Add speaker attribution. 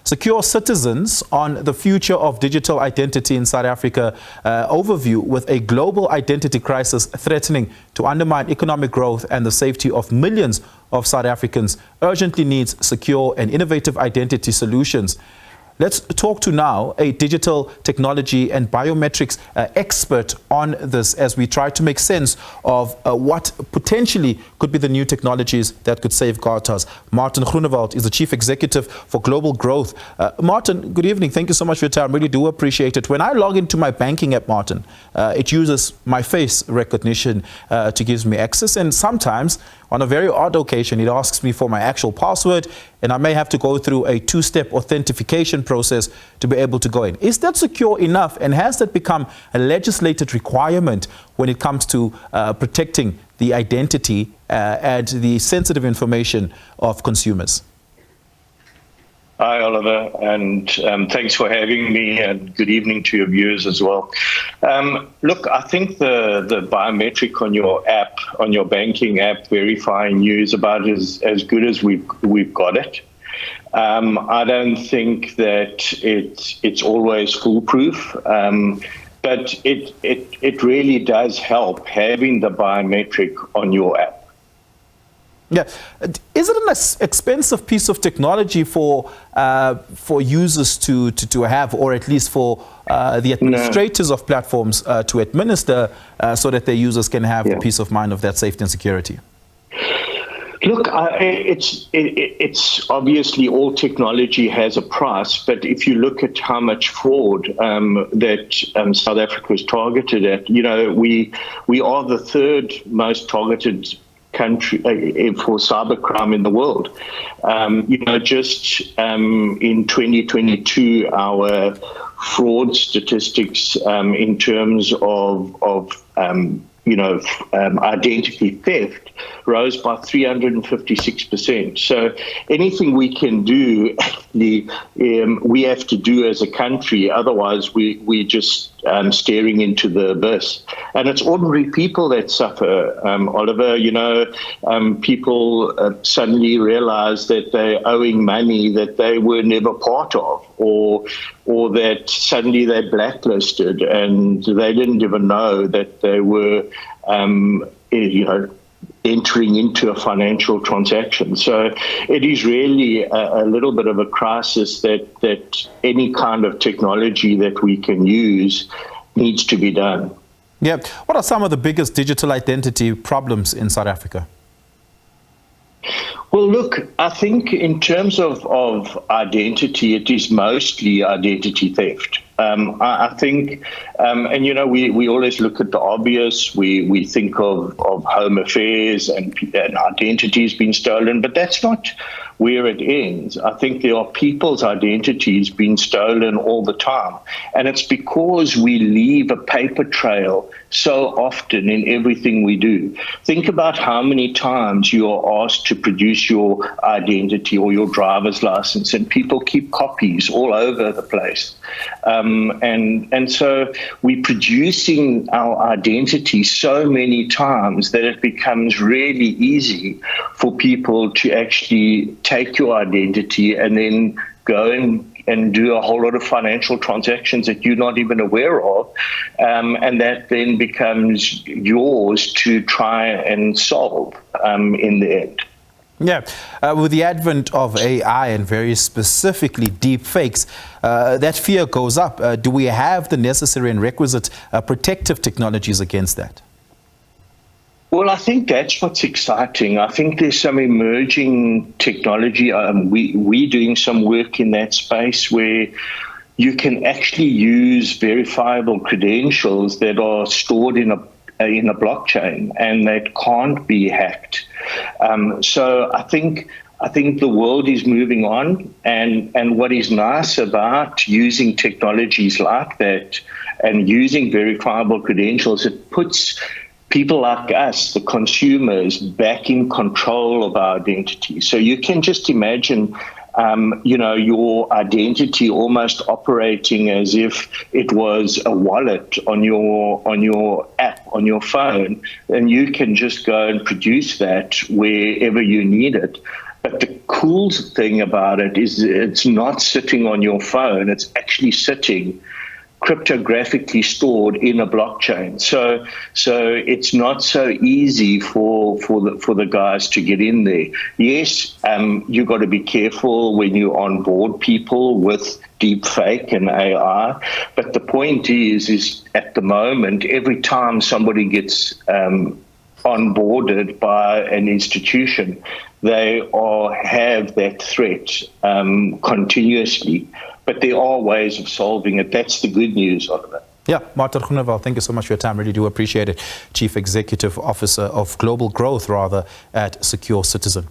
Speaker 1: Secure Citizens on the Future of Digital Identity in South Africa overview with a global identity crisis threatening to undermine economic growth and the safety of millions of South Africans urgently needs secure and innovative identity solutions. Let's talk to now a digital technology and biometrics expert on this as we try to make sense of what potentially could be the new technologies that could safeguard us. Martin Groenewald is the Chief Executive for Global Growth. Martin, good evening. Thank you so much for your time. Really do appreciate it. When I log into my banking app, Martin, it uses my face recognition to give me access, and sometimes on a very odd occasion, it asks me for my actual password, and I may have to go through a two-step authentication process to be able to go in. Is that secure enough, and has that become a legislated requirement when it comes to protecting the identity and the sensitive information of consumers?
Speaker 2: Hi, Oliver, and thanks for having me, and good evening to your viewers as well. Look, I think the biometric on your app, on your banking app, verifying you is about as good as we've got it. I don't think that it's always foolproof, but it really does help having the biometric on your app.
Speaker 1: Yeah, is it an expensive piece of technology for users to have, or at least for the administrators of platforms to administer, so that their users can have the peace of mind of that safety and security?
Speaker 2: Look, it's obviously all technology has a price, but if you look at how much fraud that South Africa is targeted at, we are the third most targeted country for cybercrime in the world. Just in 2022, our fraud statistics in terms of identity theft rose by 356%. So anything we can do, we have to do as a country. Otherwise, we're just staring into the abyss. And it's ordinary people that suffer, Oliver. People suddenly realize that they're owing money that they were never part of, or that suddenly they're blacklisted and they didn't even know that they were, entering into a financial transaction. So it is really a little bit of a crisis that any kind of technology that we can use needs to be done.
Speaker 1: Yeah. What are some of the biggest digital identity problems in South Africa?
Speaker 2: Well, look, I think in terms of identity, it is mostly identity theft. I think, we always look at the obvious. We think of home affairs and identities being stolen, but that's not where it ends. I think there are people's identities being stolen all the time, and it's because we leave a paper trail so often in everything we do. Think about how many times you are asked to produce your identity or your driver's license, and people keep copies all over the place. And so we're producing our identity so many times that it becomes really easy for people to actually take your identity and then go and do a whole lot of financial transactions that you're not even aware of, and that then becomes yours to try and solve in the end.
Speaker 1: Yeah, with the advent of AI and very specifically deepfakes, that fear goes up. Do we have the necessary and requisite protective technologies against that?
Speaker 2: Well, I think that's what's exciting. I think there's some emerging technology. We're doing some work in that space where you can actually use verifiable credentials that are stored in a blockchain and that can't be hacked. So I think the world is moving on, and what is nice about using technologies like that and using verifiable credentials, it puts people like us, the consumers, back in control of our identity. So you can just imagine your identity almost operating as if it was a wallet on your app, on your phone, and you can just go and produce that wherever you need it. But the cool thing about it is it's not sitting on your phone. It's actually sitting cryptographically stored in a blockchain. So it's not so easy for the guys to get in there. Yes, you've got to be careful when you onboard people with deepfake and AI. But the point is at the moment, every time somebody gets onboarded by an institution, they have that threat continuously. But there are ways of solving it. That's the good news of it.
Speaker 1: Yeah, Martin Groenewald, thank you so much for your time. Really do appreciate it. Chief Executive Officer of Global Growth, at Secure Citizen.